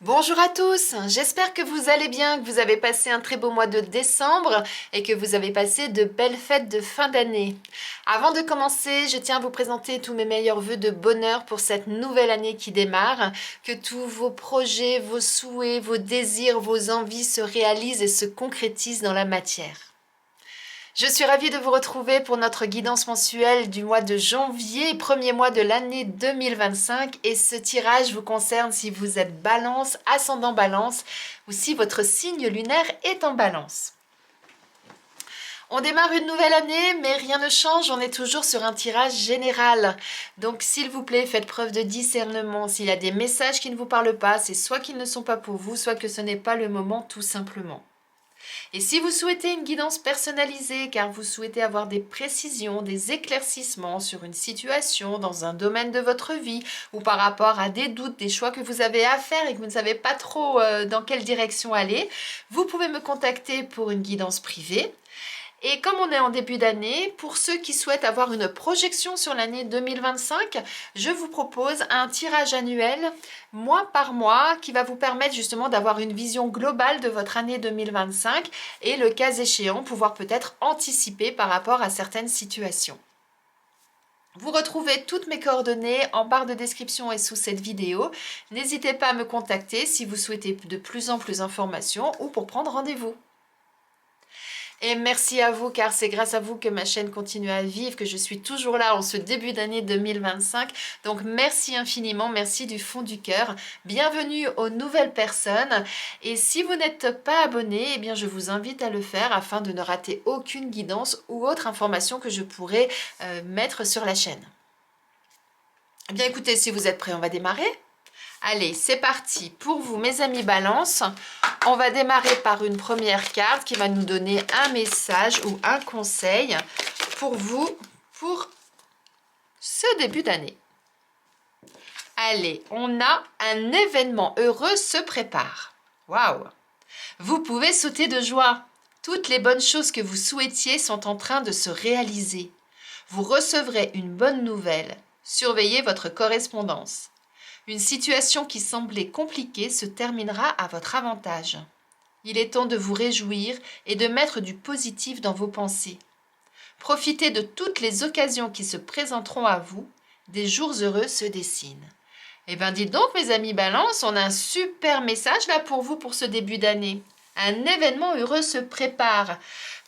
Bonjour à tous, j'espère que vous allez bien, que vous avez passé un très beau mois de décembre et que vous avez passé de belles fêtes de fin d'année. Avant de commencer, je tiens à vous présenter tous mes meilleurs vœux de bonheur pour cette nouvelle année qui démarre, que tous vos projets, vos souhaits, vos désirs, vos envies se réalisent et se concrétisent dans la matière. Je suis ravie de vous retrouver pour notre guidance mensuelle du mois de janvier, premier mois de l'année 2025. Et ce tirage vous concerne si vous êtes balance, ascendant balance ou si votre signe lunaire est en balance. On démarre une nouvelle année, mais rien ne change, on est toujours sur un tirage général. Donc s'il vous plaît, faites preuve de discernement. S'il y a des messages qui ne vous parlent pas, c'est soit qu'ils ne sont pas pour vous, soit que ce n'est pas le moment tout simplement. Et si vous souhaitez une guidance personnalisée, car vous souhaitez avoir des précisions, des éclaircissements sur une situation dans un domaine de votre vie, ou par rapport à des doutes, des choix que vous avez à faire et que vous ne savez pas trop dans quelle direction aller, vous pouvez me contacter pour une guidance privée. Et comme on est en début d'année, pour ceux qui souhaitent avoir une projection sur l'année 2025, je vous propose un tirage annuel, mois par mois, qui va vous permettre justement d'avoir une vision globale de votre année 2025 et le cas échéant, pouvoir peut-être anticiper par rapport à certaines situations. Vous retrouvez toutes mes coordonnées en barre de description et sous cette vidéo. N'hésitez pas à me contacter si vous souhaitez de plus en plus d'informations ou pour prendre rendez-vous. Et merci à vous, car c'est grâce à vous que ma chaîne continue à vivre, que je suis toujours là en ce début d'année 2025. Donc merci infiniment, merci du fond du cœur. Bienvenue aux nouvelles personnes. Et si vous n'êtes pas abonné, eh bien je vous invite à le faire afin de ne rater aucune guidance ou autre information que je pourrais mettre sur la chaîne. Eh bien écoutez, si vous êtes prêts, on va démarrer. Allez, c'est parti pour vous mes amis Balance. On va démarrer par une première carte qui va nous donner un message ou un conseil pour vous pour ce début d'année. Allez, on a un événement heureux se prépare. Waouh! Vous pouvez sauter de joie. Toutes les bonnes choses que vous souhaitiez sont en train de se réaliser. Vous recevrez une bonne nouvelle. Surveillez votre correspondance. Une situation qui semblait compliquée se terminera à votre avantage. Il est temps de vous réjouir et de mettre du positif dans vos pensées. Profitez de toutes les occasions qui se présenteront à vous. Des jours heureux se dessinent. Eh bien, dites donc, mes amis Balance, on a un super message là pour vous pour ce début d'année. Un événement heureux se prépare.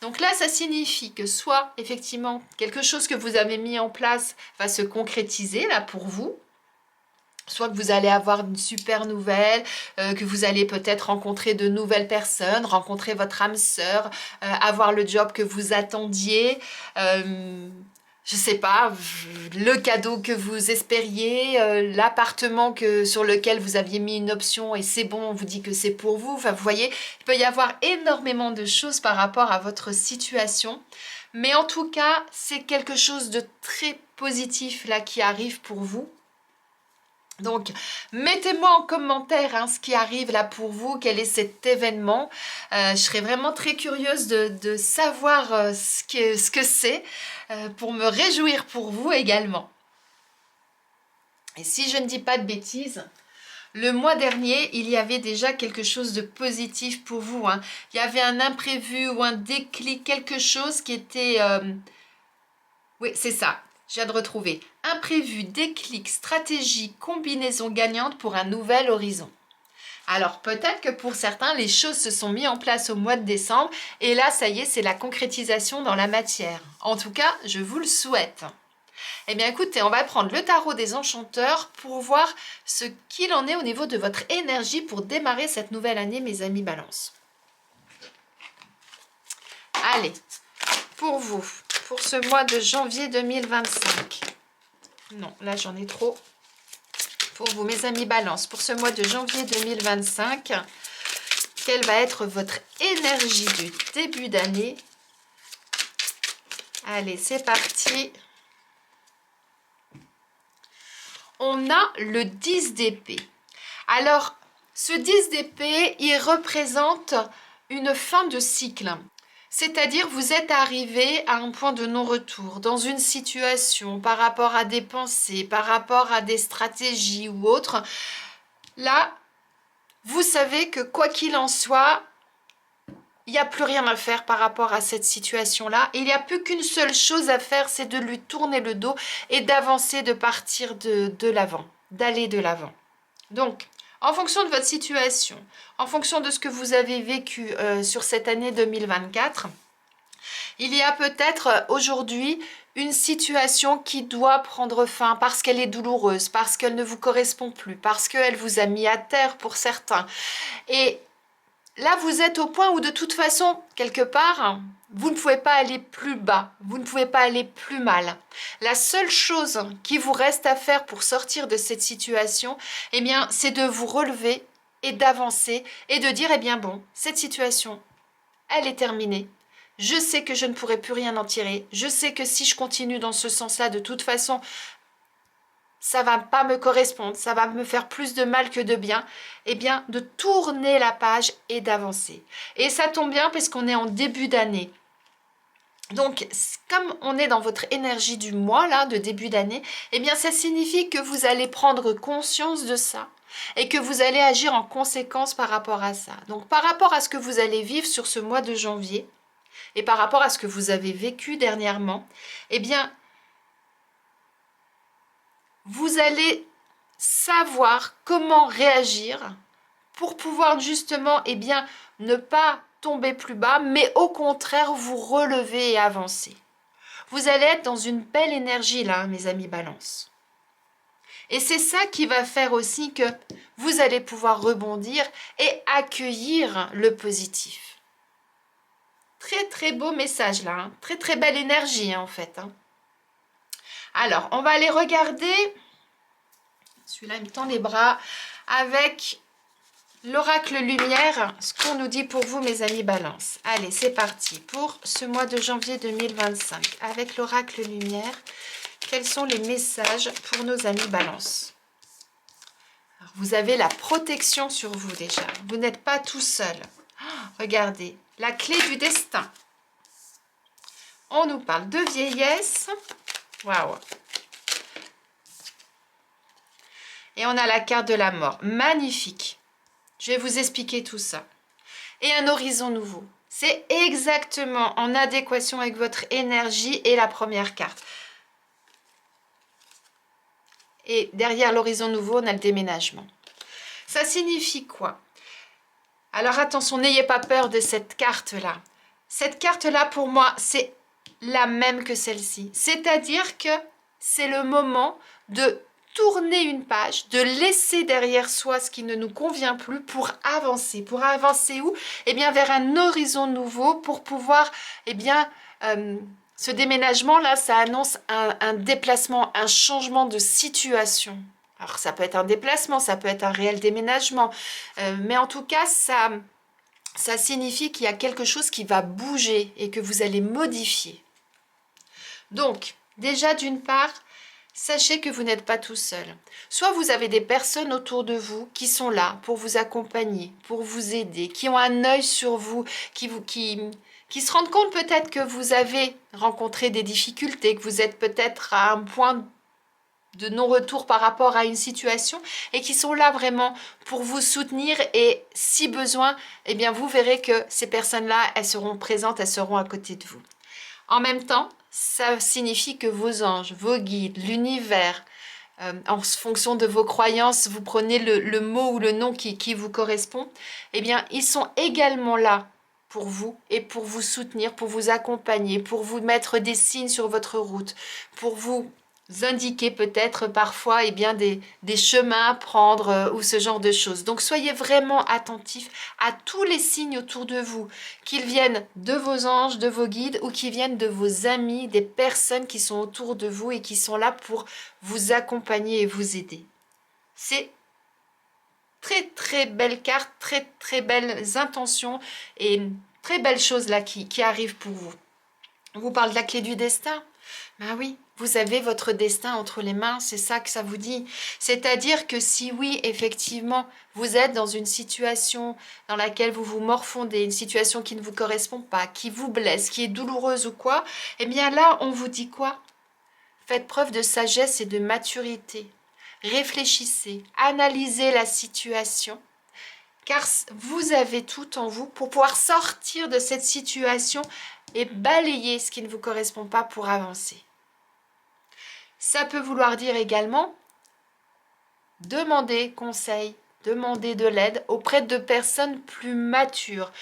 Donc là, ça signifie que soit, effectivement, quelque chose que vous avez mis en place va se concrétiser là pour vous, soit que vous allez avoir une super nouvelle, que vous allez peut-être rencontrer de nouvelles personnes, rencontrer votre âme sœur, avoir le job que vous attendiez, je sais pas, le cadeau que vous espériez, l'appartement sur lequel vous aviez mis une option et c'est bon, on vous dit que c'est pour vous. Enfin, vous voyez, il peut y avoir énormément de choses par rapport à votre situation. Mais en tout cas, c'est quelque chose de très positif là qui arrive pour vous. Donc, mettez-moi en commentaire ce qui arrive là pour vous, quel est cet événement. Je serais vraiment très curieuse de savoir ce que c'est pour me réjouir pour vous également. Et si je ne dis pas de bêtises, le mois dernier, il y avait déjà quelque chose de positif pour vous. Il y avait un imprévu ou un déclic, quelque chose qui était... Oui, c'est ça. Je viens de retrouver. Imprévu, déclic, stratégie, combinaison gagnante pour un nouvel horizon. Alors peut-être que pour certains, les choses se sont mises en place au mois de décembre et là, ça y est, c'est la concrétisation dans la matière. En tout cas, je vous le souhaite. Eh bien écoutez, on va prendre le tarot des enchanteurs pour voir ce qu'il en est au niveau de votre énergie pour démarrer cette nouvelle année, mes amis Balance. Allez, pour vous. Pour ce mois de janvier 2025. Non, là j'en ai trop. Pour vous, mes amis Balance, pour ce mois de janvier 2025, quelle va être votre énergie du début d'année? Allez, c'est parti. On a le 10 d'épée. Alors, ce 10 d'épée, il représente une fin de cycle. C'est-à-dire, vous êtes arrivé à un point de non-retour, dans une situation, par rapport à des pensées, par rapport à des stratégies ou autres. Là, vous savez que quoi qu'il en soit, il n'y a plus rien à faire par rapport à cette situation-là. Il n'y a plus qu'une seule chose à faire, c'est de lui tourner le dos et d'avancer, de partir de l'avant, d'aller de l'avant. Donc, en fonction de votre situation, en fonction de ce que vous avez vécu sur cette année 2024, il y a peut-être aujourd'hui une situation qui doit prendre fin parce qu'elle est douloureuse, parce qu'elle ne vous correspond plus, parce qu'elle vous a mis à terre pour certains. Et là, vous êtes au point où de toute façon, quelque part, vous ne pouvez pas aller plus bas, vous ne pouvez pas aller plus mal. La seule chose qui vous reste à faire pour sortir de cette situation, eh bien, c'est de vous relever et d'avancer et de dire, eh bien bon, cette situation, elle est terminée. Je sais que je ne pourrai plus rien en tirer. Je sais que si je continue dans ce sens-là, de toute façon, ça va pas me correspondre, ça va me faire plus de mal que de bien, eh bien, de tourner la page et d'avancer. Et ça tombe bien parce qu'on est en début d'année. Donc, comme on est dans votre énergie du mois, là, de début d'année, eh bien, ça signifie que vous allez prendre conscience de ça et que vous allez agir en conséquence par rapport à ça. Donc, par rapport à ce que vous allez vivre sur ce mois de janvier et par rapport à ce que vous avez vécu dernièrement, eh bien, vous allez savoir comment réagir pour pouvoir justement, eh bien, ne pas tomber plus bas, mais au contraire, vous relever et avancer. Vous allez être dans une belle énergie là, mes amis Balance. Et c'est ça qui va faire aussi que vous allez pouvoir rebondir et accueillir le positif. Très très beau message là, hein. Très très belle énergie hein, en fait. Hein. Alors, on va aller regarder, celui-là il me tend les bras, avec l'oracle lumière, ce qu'on nous dit pour vous mes amis Balance. Allez, c'est parti pour ce mois de janvier 2025. Avec l'oracle lumière, quels sont les messages pour nos amis Balance? Alors, vous avez la protection sur vous déjà. Vous n'êtes pas tout seul. Oh, regardez, la clé du destin. On nous parle de vieillesse. Waouh! Et on a la carte de la mort. Magnifique. Je vais vous expliquer tout ça. Et un horizon nouveau. C'est exactement en adéquation avec votre énergie et la première carte. Et derrière l'horizon nouveau, on a le déménagement. Ça signifie quoi? Alors attention, n'ayez pas peur de cette carte-là. Cette carte-là, pour moi, c'est la même que celle-ci. C'est-à-dire que c'est le moment de tourner une page, de laisser derrière soi ce qui ne nous convient plus pour avancer. Pour avancer où? Eh bien, vers un horizon nouveau pour pouvoir, eh bien, ce déménagement-là, ça annonce un déplacement, un changement de situation. Alors, ça peut être un déplacement, ça peut être un réel déménagement, mais en tout cas, ça signifie qu'il y a quelque chose qui va bouger et que vous allez modifier. Donc, déjà d'une part, sachez que vous n'êtes pas tout seul. Soit vous avez des personnes autour de vous qui sont là pour vous accompagner, pour vous aider, qui ont un œil sur vous, qui se rendent compte peut-être que vous avez rencontré des difficultés, que vous êtes peut-être à un point de non-retour par rapport à une situation et qui sont là vraiment pour vous soutenir et si besoin, eh bien vous verrez que ces personnes-là, elles seront présentes, elles seront à côté de vous. En même temps, ça signifie que vos anges, vos guides, l'univers, en fonction de vos croyances, vous prenez le mot ou le nom qui vous correspond, eh bien, ils sont également là pour vous et pour vous soutenir, pour vous accompagner, pour vous mettre des signes sur votre route, pour vous indiquer peut-être parfois eh bien, des chemins à prendre ou ce genre de choses. Donc soyez vraiment attentifs à tous les signes autour de vous, qu'ils viennent de vos anges, de vos guides ou qu'ils viennent de vos amis, des personnes qui sont autour de vous et qui sont là pour vous accompagner et vous aider. C'est très très belle carte, très très belles intentions et une très belle chose là qui arrive pour vous. On vous parle de la clé du destin. Ben oui, vous avez votre destin entre les mains, c'est ça que ça vous dit. C'est-à-dire que si oui, effectivement, vous êtes dans une situation dans laquelle vous vous morfondez, une situation qui ne vous correspond pas, qui vous blesse, qui est douloureuse ou quoi, eh bien là, on vous dit quoi? Faites preuve de sagesse et de maturité. Réfléchissez, analysez la situation car vous avez tout en vous pour pouvoir sortir de cette situation et balayer ce qui ne vous correspond pas pour avancer. Ça peut vouloir dire également demander conseil, demander de l'aide auprès de personnes plus matures.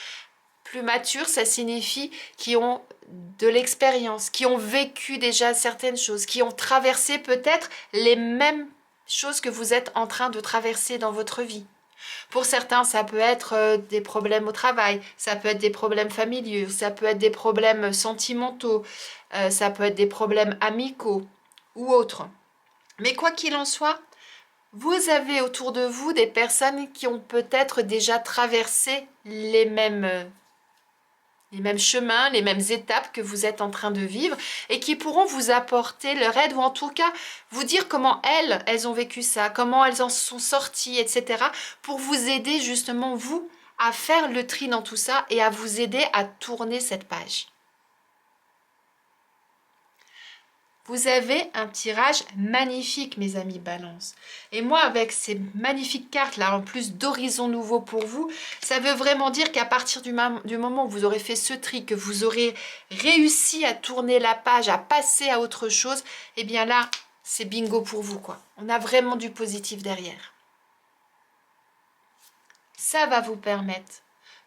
Plus matures, ça signifie qui ont de l'expérience, qui ont vécu déjà certaines choses, qui ont traversé peut-être les mêmes choses que vous êtes en train de traverser dans votre vie. Pour certains, ça peut être des problèmes au travail, ça peut être des problèmes familiaux, ça peut être des problèmes sentimentaux, ça peut être des problèmes amicaux ou autres. Mais quoi qu'il en soit, vous avez autour de vous des personnes qui ont peut-être déjà traversé les mêmes chemins, les mêmes étapes que vous êtes en train de vivre et qui pourront vous apporter leur aide ou en tout cas vous dire comment elles ont vécu ça, comment elles en sont sorties, etc. pour vous aider justement vous à faire le tri dans tout ça et à vous aider à tourner cette page. Vous avez un tirage magnifique, mes amis Balance. Et moi, avec ces magnifiques cartes-là, en plus d'horizons nouveaux pour vous, ça veut vraiment dire qu'à partir du moment où vous aurez fait ce tri, que vous aurez réussi à tourner la page, à passer à autre chose, eh bien là, c'est bingo pour vous, quoi. On a vraiment du positif derrière. Ça va vous permettre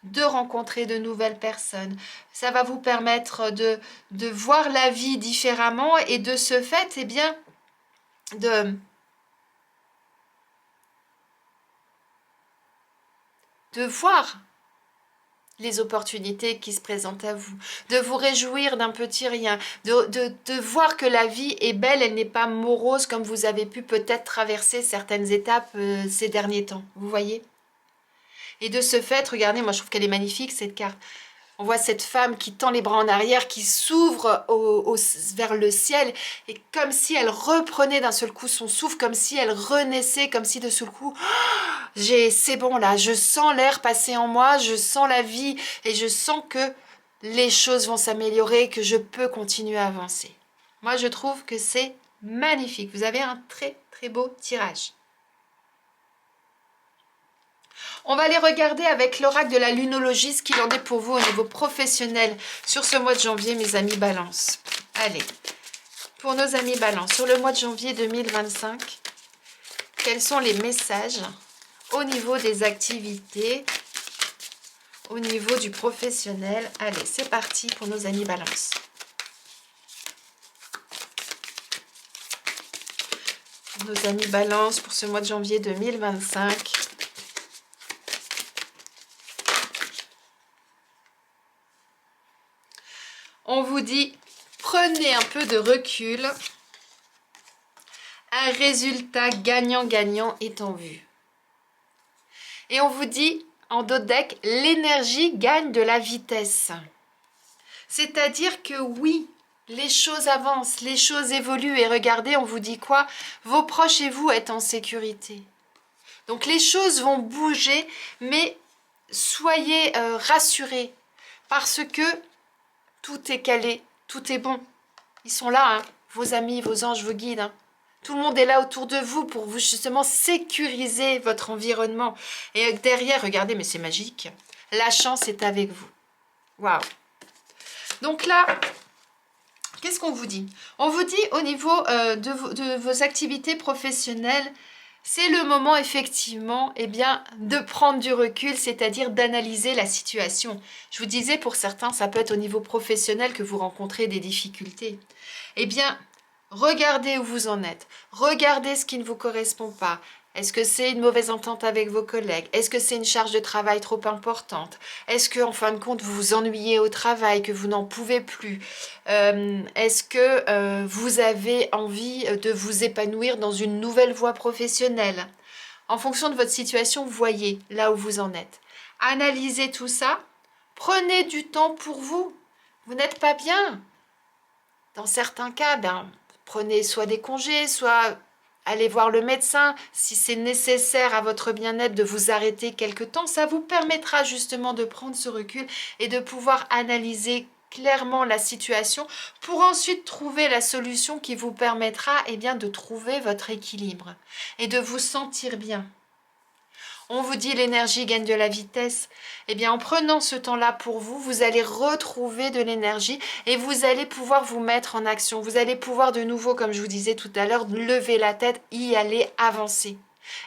de rencontrer de nouvelles personnes. Ça va vous permettre de voir la vie différemment et de ce fait, eh bien, de voir les opportunités qui se présentent à vous, de vous réjouir d'un petit rien, de voir que la vie est belle, elle n'est pas morose comme vous avez pu peut-être traverser certaines étapes ces derniers temps. Vous voyez ? Et de ce fait, regardez, moi je trouve qu'elle est magnifique cette carte. On voit cette femme qui tend les bras en arrière, qui s'ouvre vers le ciel, et comme si elle reprenait d'un seul coup son souffle, comme si elle renaissait, comme si de seul coup, c'est bon là, je sens l'air passer en moi, je sens la vie, et je sens que les choses vont s'améliorer, que je peux continuer à avancer. Moi, je trouve que c'est magnifique. Vous avez un très très beau tirage. On va aller regarder avec l'oracle de la lunologie ce qu'il en est pour vous au niveau professionnel sur ce mois de janvier, mes amis Balance. Allez, pour nos amis Balance, sur le mois de janvier 2025, quels sont les messages au niveau des activités, au niveau du professionnel? Allez, c'est parti pour nos amis Balance. Nos amis Balance pour ce mois de janvier 2025. On vous dit, prenez un peu de recul. Un résultat gagnant-gagnant est en vue. Et on vous dit, en dos de deck, l'énergie gagne de la vitesse. C'est-à-dire que oui, les choses avancent, les choses évoluent. Et regardez, on vous dit quoi? Vos proches et vous êtes en sécurité. Donc les choses vont bouger, mais soyez rassurés. Parce que tout est calé, tout est bon. Ils sont là, hein, vos amis, vos anges, vos guides. Hein. Tout le monde est là autour de vous pour vous justement sécuriser votre environnement. Et derrière, regardez, mais c'est magique. La chance est avec vous. Waouh. Donc là, qu'est-ce qu'on vous dit? On vous dit au niveau de vos activités professionnelles, c'est le moment effectivement eh bien, de prendre du recul, c'est-à-dire d'analyser la situation. Je vous disais, pour certains, ça peut être au niveau professionnel que vous rencontrez des difficultés. Eh bien, regardez où vous en êtes. Regardez ce qui ne vous correspond pas. Est-ce que c'est une mauvaise entente avec vos collègues? Est-ce que c'est une charge de travail trop importante? Est-ce que, en fin de compte, vous vous ennuyez au travail, que vous n'en pouvez plus? Est-ce que vous avez envie de vous épanouir dans une nouvelle voie professionnelle? En fonction de votre situation, voyez là où vous en êtes. Analysez tout ça. Prenez du temps pour vous. Vous n'êtes pas bien. Dans certains cas, prenez soit des congés, soit allez voir le médecin. Si c'est nécessaire à votre bien-être de vous arrêter quelque temps, ça vous permettra justement de prendre ce recul et de pouvoir analyser clairement la situation pour ensuite trouver la solution qui vous permettra eh bien, de trouver votre équilibre et de vous sentir bien. On vous dit l'énergie gagne de la vitesse. Eh bien, en prenant ce temps-là pour vous, vous allez retrouver de l'énergie et vous allez pouvoir vous mettre en action. Vous allez pouvoir de nouveau, comme je vous disais tout à l'heure, lever la tête, y aller, avancer.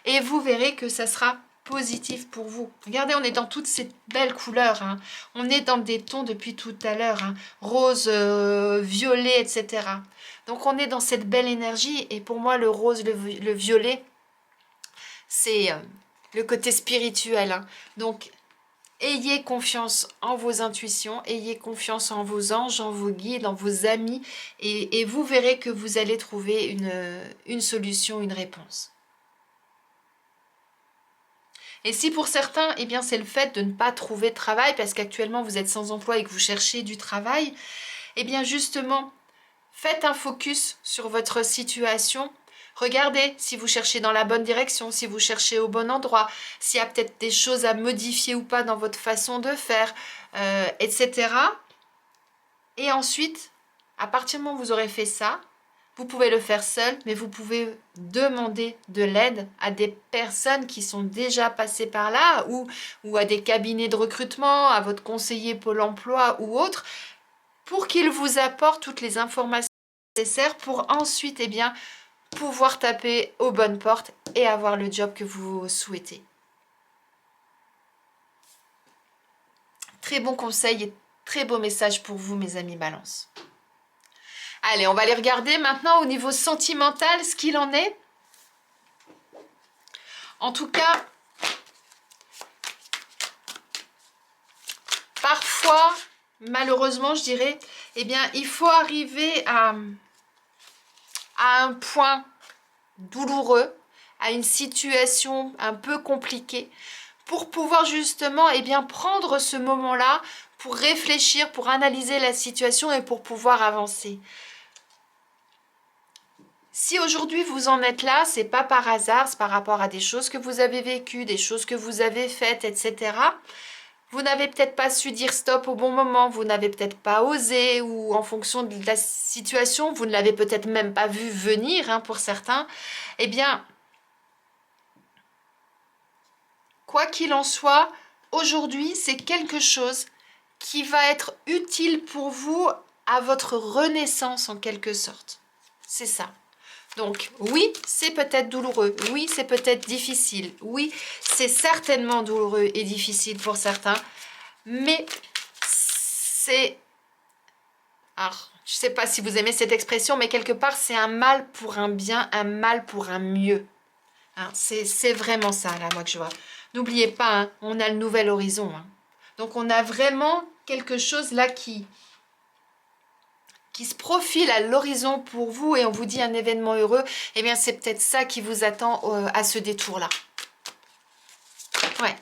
Et vous verrez que ça sera positif pour vous. Regardez, on est dans toutes ces belles couleurs. Hein. On est dans des tons depuis tout à l'heure. Hein. Rose, violet, etc. Donc, on est dans cette belle énergie. Et pour moi, le rose, le violet, c'est le côté spirituel. Hein. Donc, ayez confiance en vos intuitions, ayez confiance en vos anges, en vos guides, en vos amis, et vous verrez que vous allez trouver une solution, une réponse. Et si pour certains, eh bien, c'est le fait de ne pas trouver de travail, parce qu'actuellement vous êtes sans emploi et que vous cherchez du travail, eh bien justement, faites un focus sur votre situation. Regardez si vous cherchez dans la bonne direction, si vous cherchez au bon endroit, s'il y a peut-être des choses à modifier ou pas dans votre façon de faire, etc. Et ensuite, à partir du moment où vous aurez fait ça, vous pouvez le faire seul, mais vous pouvez demander de l'aide à des personnes qui sont déjà passées par là ou à des cabinets de recrutement, à votre conseiller Pôle emploi ou autre, pour qu'ils vous apportent toutes les informations nécessaires pour ensuite, eh bien, pouvoir taper aux bonnes portes et avoir le job que vous souhaitez. Très bon conseil et très beau message pour vous, mes amis Balance. Allez, on va aller regarder maintenant au niveau sentimental ce qu'il en est. En tout cas, parfois, malheureusement, je dirais, eh bien, il faut arriver à un point douloureux, à une situation un peu compliquée, pour pouvoir justement, eh bien, prendre ce moment-là pour réfléchir, pour analyser la situation et pour pouvoir avancer. Si aujourd'hui vous en êtes là, c'est pas par hasard, c'est par rapport à des choses que vous avez vécues, des choses que vous avez faites, etc. Vous n'avez peut-être pas su dire stop au bon moment, vous n'avez peut-être pas osé, ou en fonction de la situation, vous ne l'avez peut-être même pas vu venir, hein, pour certains. Eh bien, quoi qu'il en soit, aujourd'hui, c'est quelque chose qui va être utile pour vous à votre renaissance en quelque sorte. C'est ça. Donc oui, c'est peut-être douloureux, oui, c'est peut-être difficile, oui, c'est certainement douloureux et difficile pour certains, mais c'est... Alors, je ne sais pas si vous aimez cette expression, mais quelque part, c'est un mal pour un bien, un mal pour un mieux. Hein, c'est vraiment ça, là, moi, que je vois. N'oubliez pas, hein, on a le nouvel horizon. Hein. Donc, on a vraiment quelque chose là qui se profile à l'horizon pour vous et on vous dit un événement heureux, eh bien c'est peut-être ça qui vous attend à ce détour-là. Ouais.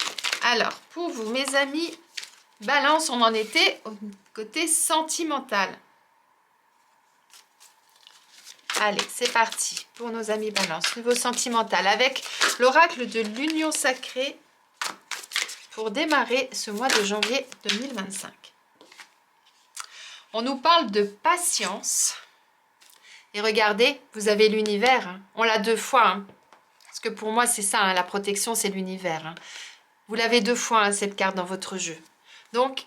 Alors, pour vous, mes amis, Balance, on en était au côté sentimental. Allez, c'est parti pour nos amis Balance. Niveau sentimental avec l'oracle de l'union sacrée pour démarrer ce mois de janvier 2025. On nous parle de patience. Et regardez, vous avez l'univers. Hein. On l'a 2 fois. Hein. Parce que pour moi, c'est ça, hein, la protection, c'est l'univers. Hein. Vous l'avez 2 fois, hein, cette carte dans votre jeu. Donc,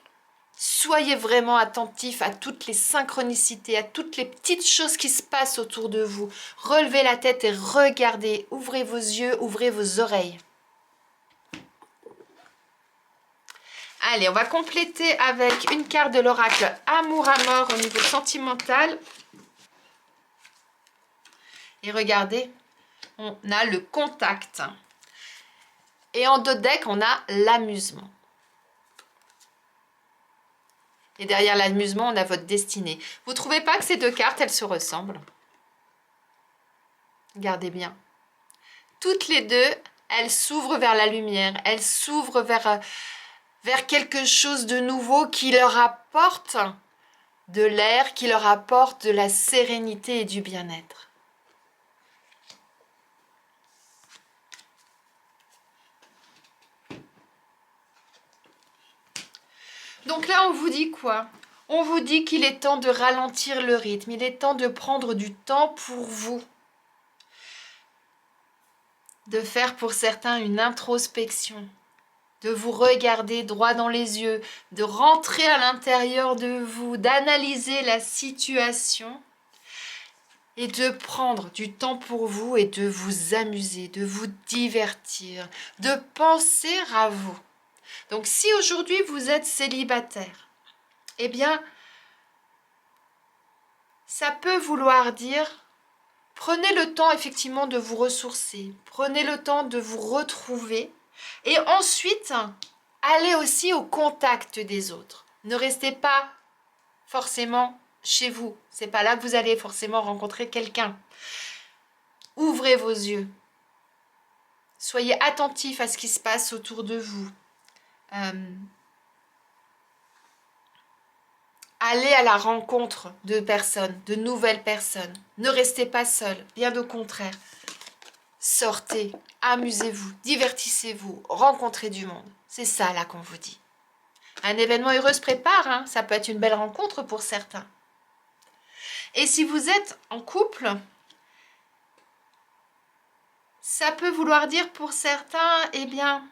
soyez vraiment attentifs à toutes les synchronicités, à toutes les petites choses qui se passent autour de vous. Relevez la tête et regardez. Ouvrez vos yeux, ouvrez vos oreilles. Allez, on va compléter avec une carte de l'oracle Amour à mort au niveau sentimental. Et regardez, on a le contact. Et en dos de deck, on a l'amusement. Et derrière l'amusement, on a votre destinée. Vous ne trouvez pas que ces 2 cartes, elles se ressemblent? Regardez bien. Toutes les 2, elles s'ouvrent vers la lumière. Elles s'ouvrent vers quelque chose de nouveau qui leur apporte de l'air, qui leur apporte de la sérénité et du bien-être. Donc là, on vous dit quoi? On vous dit qu'il est temps de ralentir le rythme. Il est temps de prendre du temps pour vous. de faire pour certains une introspection, de vous regarder droit dans les yeux, de rentrer à l'intérieur de vous, d'analyser la situation et de prendre du temps pour vous et de vous amuser, de vous divertir, de penser à vous. Donc si aujourd'hui vous êtes célibataire, eh bien, ça peut vouloir dire, prenez le temps effectivement de vous ressourcer, prenez le temps de vous retrouver et ensuite, allez aussi au contact des autres. Ne restez pas forcément chez vous. C'est pas là que vous allez forcément rencontrer quelqu'un. Ouvrez vos yeux. Soyez attentifs à ce qui se passe autour de vous. Allez à la rencontre de personnes, de nouvelles personnes. Ne restez pas seul, bien au contraire. Sortez, amusez-vous, divertissez-vous, rencontrez du monde. C'est ça là qu'on vous dit. Un événement heureux se prépare, hein. Ça peut être une belle rencontre pour certains. Et si vous êtes en couple, ça peut vouloir dire pour certains, eh bien,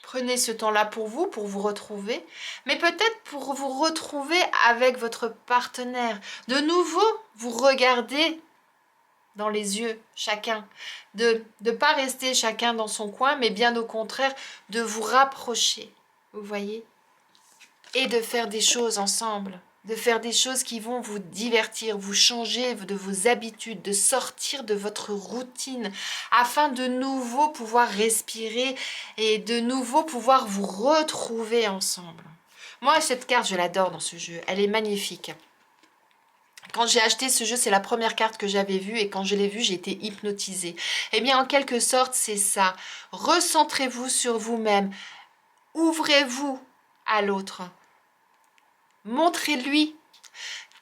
prenez ce temps-là pour vous retrouver, mais peut-être pour vous retrouver avec votre partenaire. De nouveau, vous regardez dans les yeux chacun, de ne pas rester chacun dans son coin, mais bien au contraire, de vous rapprocher, vous voyez, et de faire des choses ensemble, de faire des choses qui vont vous divertir, vous changer de vos habitudes, de sortir de votre routine, afin de nouveau pouvoir respirer et de nouveau pouvoir vous retrouver ensemble. Moi, cette carte, je l'adore dans ce jeu, elle est magnifique. Quand j'ai acheté ce jeu, c'est la première carte que j'avais vue et quand je l'ai vue, j'ai été hypnotisée. Eh bien, en quelque sorte, c'est ça. Recentrez-vous sur vous-même. Ouvrez-vous à l'autre. Montrez-lui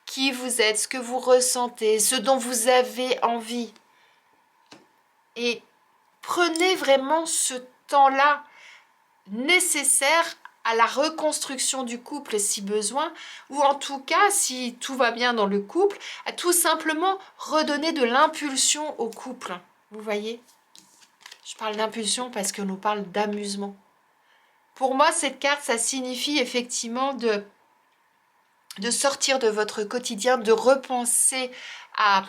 qui vous êtes, ce que vous ressentez, ce dont vous avez envie. Et prenez vraiment ce temps-là nécessaire à la reconstruction du couple si besoin, ou en tout cas, si tout va bien dans le couple, à tout simplement redonner de l'impulsion au couple. Vous voyez? Je parle d'impulsion parce qu'on nous parle d'amusement. Pour moi, cette carte, ça signifie effectivement de sortir de votre quotidien, de repenser à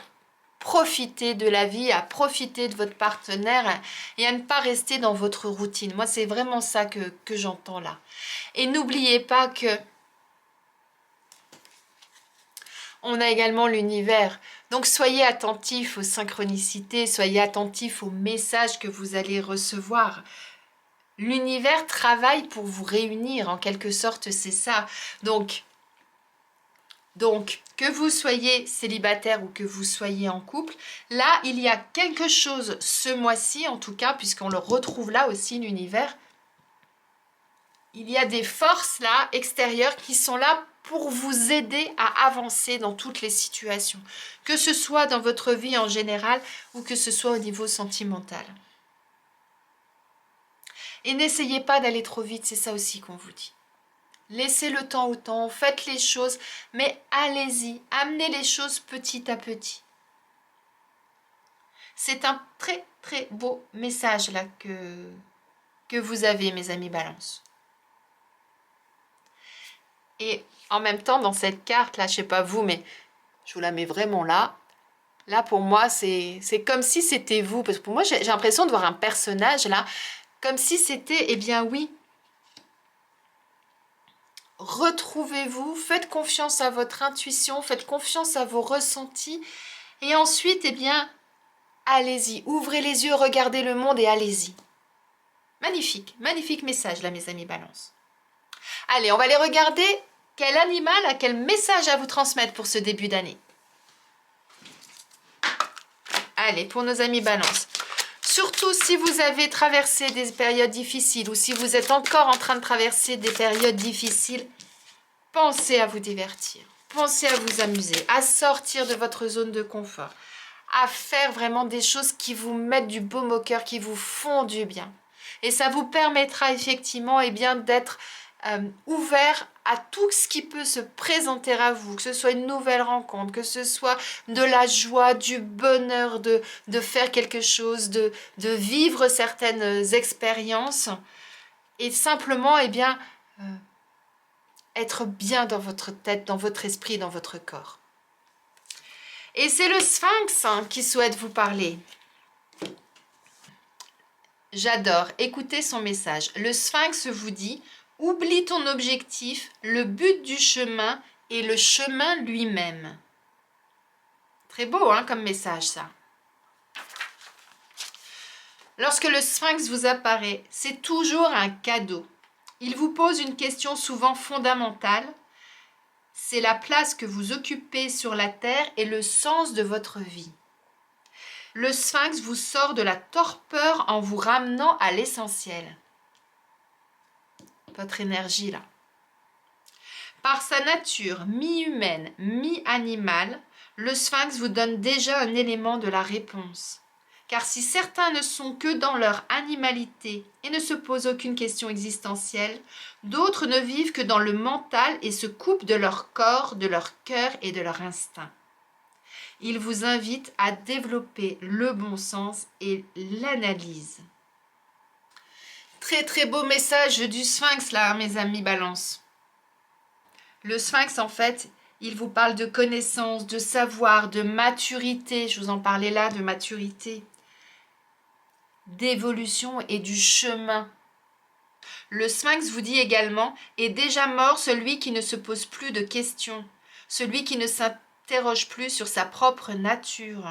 profiter de la vie, à profiter de votre partenaire et à ne pas rester dans votre routine. Moi, c'est vraiment ça que j'entends là. Et n'oubliez pas que on a également l'univers. Donc, soyez attentifs aux synchronicités, soyez attentifs aux messages que vous allez recevoir. L'univers travaille pour vous réunir, en quelque sorte, c'est ça. Donc, que vous soyez célibataire ou que vous soyez en couple, là, il y a quelque chose ce mois-ci, en tout cas, puisqu'on le retrouve là aussi, l'univers. Il y a des forces là, extérieures, qui sont là pour vous aider à avancer dans toutes les situations. Que ce soit dans votre vie en général ou que ce soit au niveau sentimental. Et n'essayez pas d'aller trop vite, c'est ça aussi qu'on vous dit. Laissez le temps au temps, faites les choses, mais allez-y, amenez les choses petit à petit. C'est un très très beau message là que vous avez, mes amis Balance. Et en même temps, dans cette carte là, je sais pas vous, mais je vous la mets vraiment là. Là, pour moi, c'est comme si c'était vous. Parce que pour moi, j'ai l'impression de voir un personnage là, comme si c'était, eh bien oui, retrouvez-vous, faites confiance à votre intuition, faites confiance à vos ressentis. Et ensuite, eh bien, allez-y, ouvrez les yeux, regardez le monde et allez-y. Magnifique, magnifique message là, mes amis Balance. Allez, on va aller regarder quel animal a quel message à vous transmettre pour ce début d'année. Allez, pour nos amis Balance. Surtout si vous avez traversé des périodes difficiles ou si vous êtes encore en train de traverser des périodes difficiles, pensez à vous divertir, pensez à vous amuser, à sortir de votre zone de confort, à faire vraiment des choses qui vous mettent du baume au cœur, qui vous font du bien. Et ça vous permettra effectivement eh bien, d'être ouvert à tout ce qui peut se présenter à vous, que ce soit une nouvelle rencontre, que ce soit de la joie, du bonheur de faire quelque chose, de vivre certaines expériences, et simplement, eh bien, être bien dans votre tête, dans votre esprit, dans votre corps. Et c'est le Sphinx qui souhaite vous parler. J'adore, écoutez son message. Le Sphinx vous dit, oublie ton objectif, le but du chemin et le chemin lui-même. Très beau comme message ça. Lorsque le Sphinx vous apparaît, c'est toujours un cadeau. Il vous pose une question souvent fondamentale. C'est la place que vous occupez sur la terre et le sens de votre vie. Le Sphinx vous sort de la torpeur en vous ramenant à l'essentiel. Votre énergie là. Par sa nature mi-humaine, mi-animale, le Sphinx vous donne déjà un élément de la réponse. Car si certains ne sont que dans leur animalité et ne se posent aucune question existentielle, d'autres ne vivent que dans le mental et se coupent de leur corps, de leur cœur et de leur instinct. Il vous invite à développer le bon sens et l'analyse. Très très beau message du Sphinx là, mes amis Balance. Le Sphinx en fait, il vous parle de connaissance, de savoir, de maturité. Je vous en parlais là, de maturité, d'évolution et du chemin. Le Sphinx vous dit également, est déjà mort celui qui ne se pose plus de questions, celui qui ne s'interroge plus sur sa propre nature.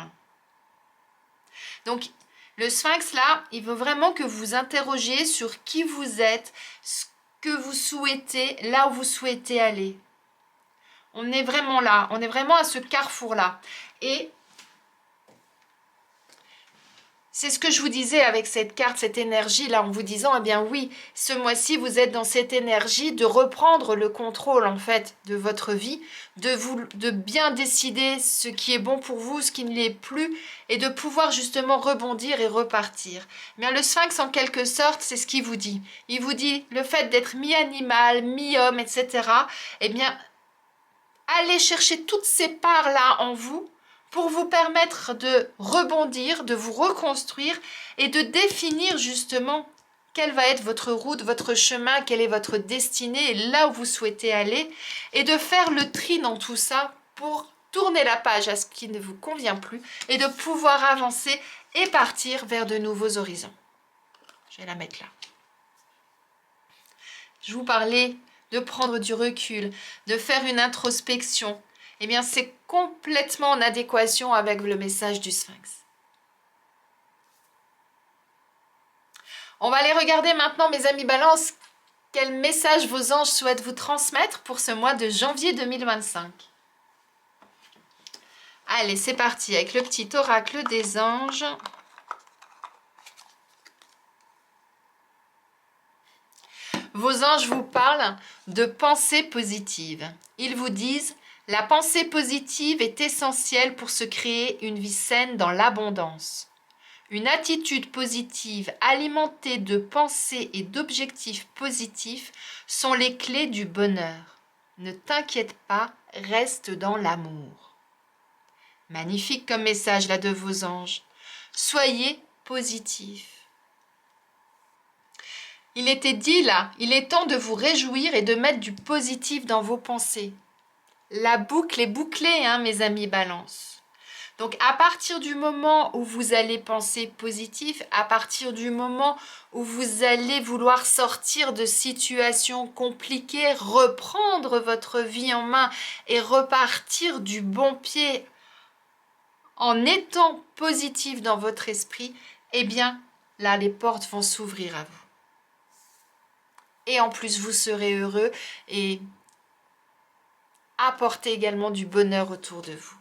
Donc, le Sphinx là, il veut vraiment que vous interrogiez sur qui vous êtes, ce que vous souhaitez, là où vous souhaitez aller. On est vraiment là, on est vraiment à ce carrefour-là. Et c'est ce que je vous disais avec cette carte, cette énergie-là, en vous disant, eh bien oui, ce mois-ci, vous êtes dans cette énergie de reprendre le contrôle, en fait, de votre vie, de bien décider ce qui est bon pour vous, ce qui ne l'est plus, et de pouvoir justement rebondir et repartir. Bien, le Sphinx, en quelque sorte, c'est ce qu'il vous dit. Il vous dit, le fait d'être mi-animal, mi-homme, etc., eh bien, allez chercher toutes ces parts-là en vous pour vous permettre de rebondir, de vous reconstruire et de définir justement quelle va être votre route, votre chemin, quelle est votre destinée, et là où vous souhaitez aller, et de faire le tri dans tout ça pour tourner la page à ce qui ne vous convient plus et de pouvoir avancer et partir vers de nouveaux horizons. Je vais la mettre là. Je vous parlais de prendre du recul, de faire une introspection. Eh bien, c'est complètement en adéquation avec le message du Sphinx. On va aller regarder maintenant, mes amis Balance, quel message vos anges souhaitent vous transmettre pour ce mois de janvier 2025. Allez, c'est parti avec le petit oracle des anges. Vos anges vous parlent de pensée positive. Ils vous disent, la pensée positive est essentielle pour se créer une vie saine dans l'abondance. Une attitude positive alimentée de pensées et d'objectifs positifs sont les clés du bonheur. Ne t'inquiète pas, reste dans l'amour. Magnifique comme message là de vos anges. Soyez positifs. Il était dit là, il est temps de vous réjouir et de mettre du positif dans vos pensées. La boucle est bouclée, mes amis Balance. Donc à partir du moment où vous allez penser positif, à partir du moment où vous allez vouloir sortir de situations compliquées, reprendre votre vie en main et repartir du bon pied en étant positif dans votre esprit, eh bien là les portes vont s'ouvrir à vous. Et en plus, vous serez heureux et apportez également du bonheur autour de vous.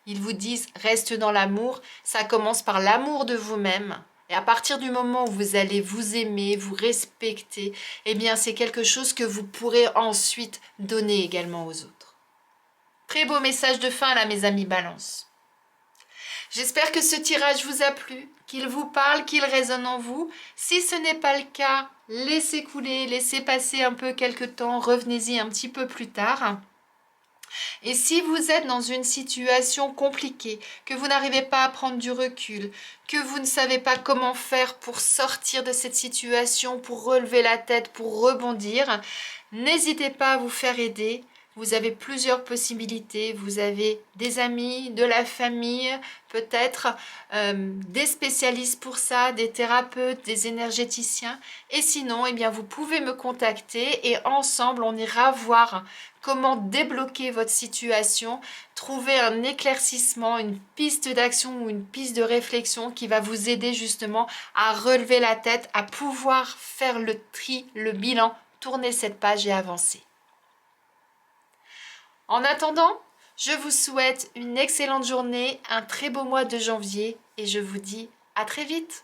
Ils vous disent, reste dans l'amour. Ça commence par l'amour de vous-même. Et à partir du moment où vous allez vous aimer, vous respecter, eh bien, c'est quelque chose que vous pourrez ensuite donner également aux autres. Très beau message de fin là, mes amis Balance. J'espère que ce tirage vous a plu, qu'il vous parle, qu'il résonne en vous. Si ce n'est pas le cas, laissez couler, laissez passer un peu quelques temps, revenez-y un petit peu plus tard. Et si vous êtes dans une situation compliquée, que vous n'arrivez pas à prendre du recul, que vous ne savez pas comment faire pour sortir de cette situation, pour relever la tête, pour rebondir, n'hésitez pas à vous faire aider. Vous avez plusieurs possibilités, vous avez des amis, de la famille, peut-être des spécialistes pour ça, des thérapeutes, des énergéticiens. Et sinon, eh bien, vous pouvez me contacter et ensemble, on ira voir comment débloquer votre situation, trouver un éclaircissement, une piste d'action ou une piste de réflexion qui va vous aider justement à relever la tête, à pouvoir faire le tri, le bilan, tourner cette page et avancer. En attendant, je vous souhaite une excellente journée, un très beau mois de janvier et je vous dis à très vite.